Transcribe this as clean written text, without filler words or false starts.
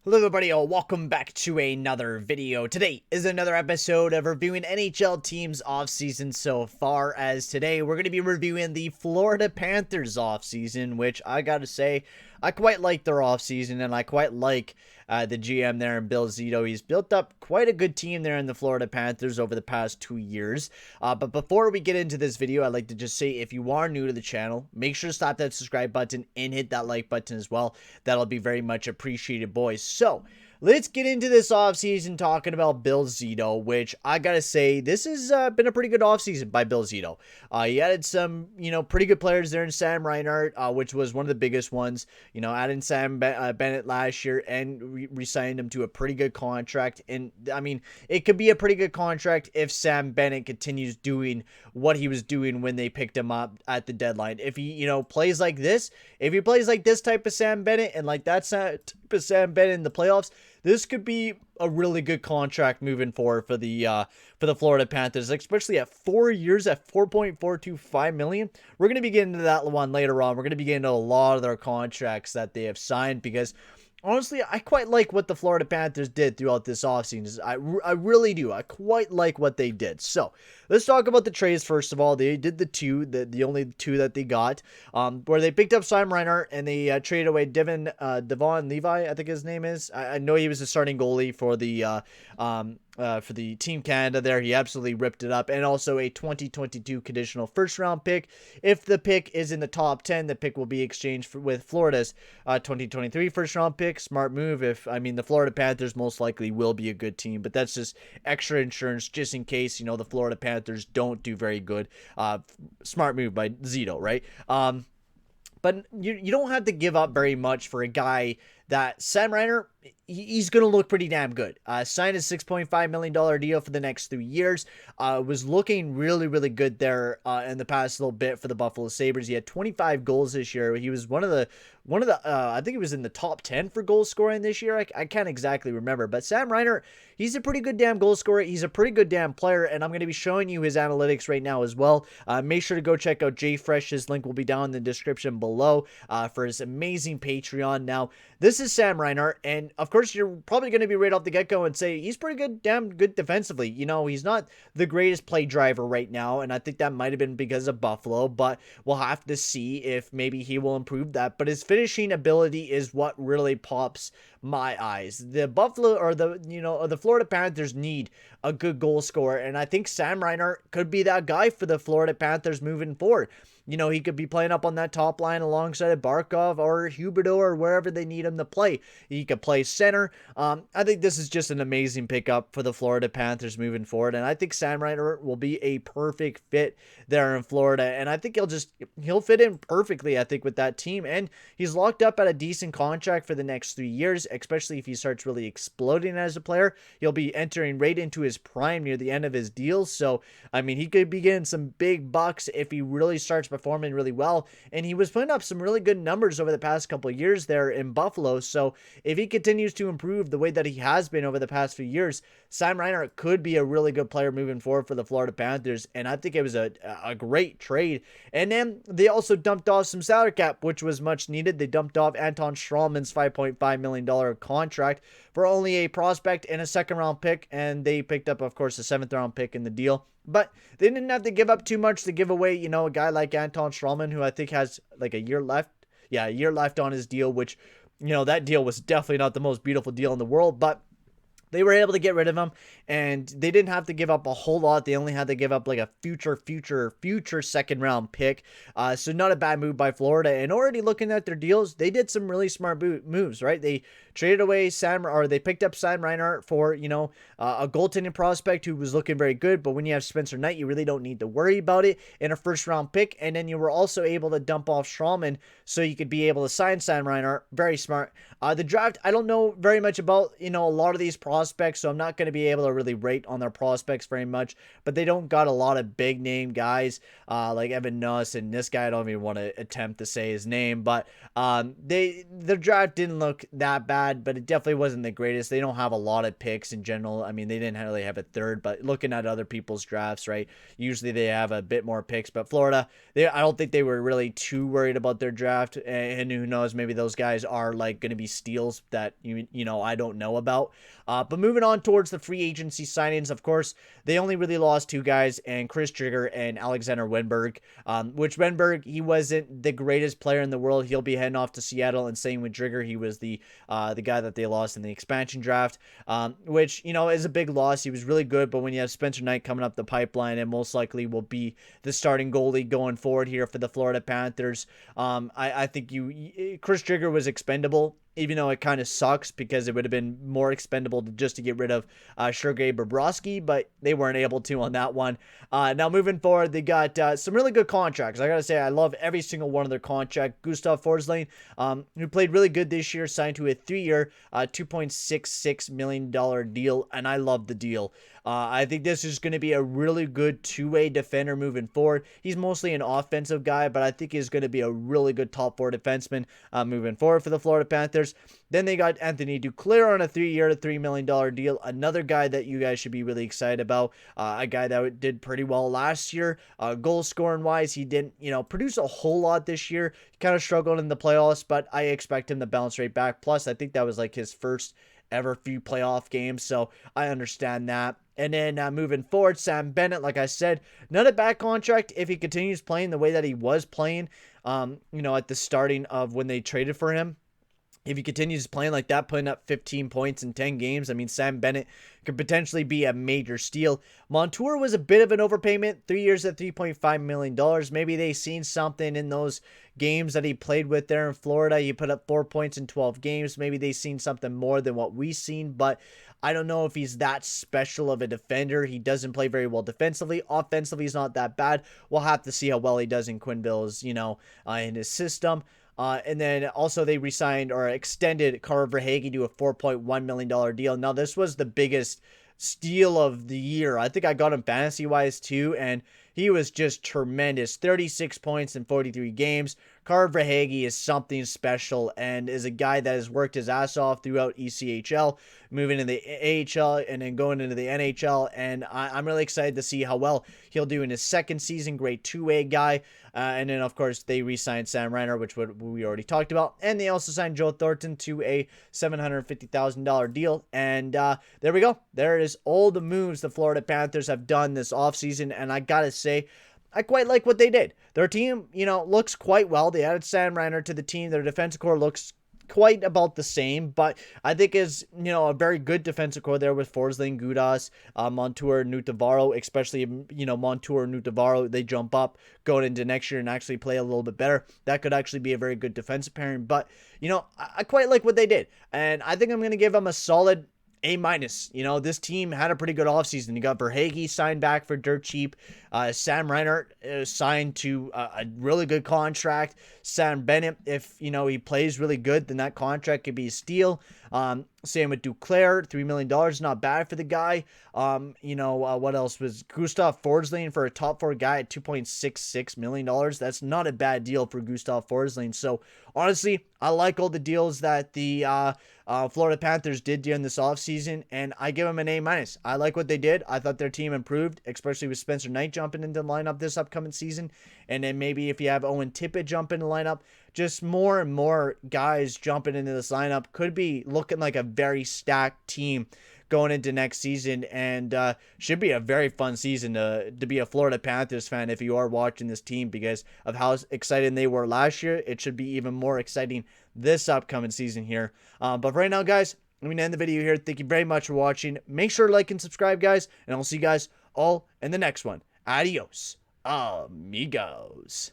Hello everybody, welcome back to another video. Today is another episode of reviewing NHL teams offseason so far. As today we're going to be reviewing the Florida Panthers offseason, which I gotta say, I quite like their offseason, and I quite like the GM there and Bill Zito. He's built up quite a good team there in the Florida Panthers over the past 2 years. But before we get into this video, I'd like to just say, if you are new to the channel, make sure to slap that subscribe button and hit that like button as well. That'll be very much appreciated, boys. So let's get into this offseason talking about Bill Zito, which I gotta say, this has been a pretty good offseason by Bill Zito. He added some, pretty good players there in Sam Reinhart, which was one of the biggest ones. Adding Sam Bennett last year and re-signed him to a pretty good contract. And, I mean, it could be a pretty good contract if Sam Bennett continues doing what he was doing when they picked him up at the deadline. If he, plays like this, if he plays like this type of Sam Bennett and like that type of Sam Bennett in the playoffs, this could be a really good contract moving forward for the Florida Panthers, especially at 4 years at $4.425 million. We're going to be getting into that one later on. We're going to be getting into a lot of their contracts that they have signed, because honestly, I quite like what the Florida Panthers did throughout this offseason. I really do. I quite like what they did. So let's talk about the trades first of all. They did the only two that they got, where they picked up Sam Reinhart and they traded away Devon Levi, I think his name is. I know he was the starting goalie for the Team Canada there. He absolutely ripped it up. And also a 2022 conditional first round pick. If the pick is in the top 10, the pick will be exchanged with Florida's 2023 first round pick. Smart move. The Florida Panthers most likely will be a good team, but that's just extra insurance just in case, the Florida Panthers don't do very good. Smart move by Zito, right? But you don't have to give up very much for a guy that Sam Reinhart, he's going to look pretty damn good. Signed a $6.5 million deal for the next 3 years. Was looking really, really good there in the past little bit for the Buffalo Sabres. He had 25 goals this year. He was one of the I think he was in the top 10 for goal scoring this year. I can't exactly remember. But Sam Reinhart, he's a pretty good damn goal scorer. He's a pretty good damn player. And I'm going to be showing you his analytics right now as well. Make sure to go check out Jfresh. His link will be down in the description below for his amazing Patreon. Now, this is Sam Reinhart, and of course, you're probably going to be right off the get-go and say he's pretty good, damn good defensively. He's not the greatest play driver right now, and I think that might have been because of Buffalo, but we'll have to see if maybe he will improve that. But his finishing ability is what really pops my eyes. The Buffalo or the Florida Panthers need a good goal scorer, and I think Sam Reinhart could be that guy for the Florida Panthers moving forward. He could be playing up on that top line alongside Barkov or Huberdeau or wherever they need him to play. He could play center. I think this is just an amazing pickup for the Florida Panthers moving forward, and I think Sam Reinhart will be a perfect fit there in Florida, and I think he'll fit in perfectly, I think, with that team, and he's locked up at a decent contract for the next 3 years, especially if he starts really exploding as a player. He'll be entering right into his prime near the end of his deal, so, he could be getting some big bucks if he really starts performing really well, and he was putting up some really good numbers over the past couple of years there in Buffalo. So if he continues to improve the way that he has been over the past few years, Sam Reinhart could be a really good player moving forward for the Florida Panthers, and I think it was a great trade. And then they also dumped off some salary cap, which was much needed. They dumped off Anton Strahlman's $5.5 million contract for only a prospect and a second-round pick, and they picked up, of course, a seventh-round pick in the deal. But they didn't have to give up too much to give away, a guy like Anton Strahlman, who I think has like a year left. Yeah, a year left on his deal, which, that deal was definitely not the most beautiful deal in the world, but they were able to get rid of him, and they didn't have to give up a whole lot. They only had to give up like a future second-round pick. So not a bad move by Florida. And already looking at their deals, they did some really smart moves, right? They traded away they picked up Sam Reinhart for, a goaltending prospect who was looking very good. But when you have Spencer Knight, you really don't need to worry about it, in a first-round pick. And then you were also able to dump off Strahlman so you could be able to sign Sam Reinhart. Very smart. The draft, I don't know very much about, a lot of these prospects prospects, so I'm not going to be able to really rate on their prospects very much, but they don't got a lot of big name guys like Evan Nuss, and this guy I don't even want to attempt to say his name, but their draft didn't look that bad, but it definitely wasn't the greatest. They don't have a lot of picks in general. I mean, they didn't really have a third, but looking at other people's drafts, right, usually they have a bit more picks. But Florida, I don't think they were really too worried about their draft, and who knows, maybe those guys are like going to be steals that you know I don't know about. But moving on towards the free agency signings, of course, they only really lost two guys, and Chris Trigger and Alexander Wenberg. Which Wenberg, he wasn't the greatest player in the world. He'll be heading off to Seattle, and same with Trigger. He was the guy that they lost in the expansion draft, which, you know, is a big loss. He was really good, but when you have Spencer Knight coming up the pipeline, and most likely will be the starting goalie going forward here for the Florida Panthers, I think Chris Trigger was expendable, even though it kind of sucks because it would have been more expendable just to get rid of Sergei Bobrovsky, but they weren't able to on that one. Now, moving forward, they got some really good contracts. I got to say, I love every single one of their contracts. Gustav Forsling, who played really good this year, signed to a 3-year, $2.66 million deal, and I love the deal. I think this is going to be a really good two-way defender moving forward. He's mostly an offensive guy, but I think he's going to be a really good top four defenseman moving forward for the Florida Panthers. Then they got Anthony Duclair on a 3-year, $3 million deal. Another guy that you guys should be really excited about. A guy that did pretty well last year. Goal scoring wise, he didn't, produce a whole lot this year. He kind of struggled in the playoffs, but I expect him to bounce right back. Plus, I think that was like his first ever few playoff games, so I understand that. And then moving forward, Sam Bennett, like I said, not a bad contract if he continues playing the way that he was playing, at the starting of when they traded for him. If he continues playing like that, putting up 15 points in 10 games, I mean, Sam Bennett could potentially be a major steal. Montour was a bit of an overpayment, 3 years at $3.5 million. Maybe they seen something in those games that he played with there in Florida. He put up 4 points in 12 games. Maybe they seen something more than what we seen, but I don't know if he's that special of a defender. He doesn't play very well defensively. Offensively, he's not that bad. We'll have to see how well he does in Quenneville's, in his system. And then also they re-signed or extended Carver Verhaeghe to a $4.1 million deal. Now, this was the biggest steal of the year. I think I got him fantasy-wise too, and he was just tremendous. 36 points in 43 games. Carver Verhaeghe is something special and is a guy that has worked his ass off throughout ECHL, moving into the AHL and then going into the NHL. And I'm really excited to see how well he'll do in his second season. Great two-way guy. And then, of course, they re-signed Sam Reinhart, which we already talked about. And they also signed Joe Thornton to a $750,000 deal. And there we go. There is all the moves the Florida Panthers have done this offseason. And I got to say, I quite like what they did. Their team, looks quite well. They added Sam Reinhart to the team. Their defensive core looks quite about the same, but I think is, a very good defensive core there with Forsling, Gudas, Montour, Nutavaro, especially, Montour, Nutavaro, they jump up going into next year and actually play a little bit better. That could actually be a very good defensive pairing, but, I quite like what they did, and I think I'm going to give them a solid A-. This team had a pretty good offseason. You got Verhaeghe signed back for dirt cheap. Sam Reinhart signed to a really good contract. Sam Bennett, if, he plays really good, then that contract could be a steal. Same with Duclair, $3 million, not bad for the guy. What else was Gustav Forsling for a top four guy at $2.66 million. That's not a bad deal for Gustav Forsling. So, honestly, I like all the deals that the Florida Panthers did during this offseason, and I give them an A-. I like what they did. I thought their team improved, especially with Spencer Knight jumping into the lineup this upcoming season, and then maybe if you have Owen Tippett jump in the lineup, just more and more guys jumping into this lineup could be looking like a very stacked team going into next season, and should be a very fun season to be a Florida Panthers fan if you are watching this team, because of how exciting they were last year. It should be even more exciting this upcoming season here. But right now, guys, I'm going to end the video here. Thank you very much for watching. Make sure to like and subscribe, guys, and I'll see you guys all in the next one. Adios, amigos.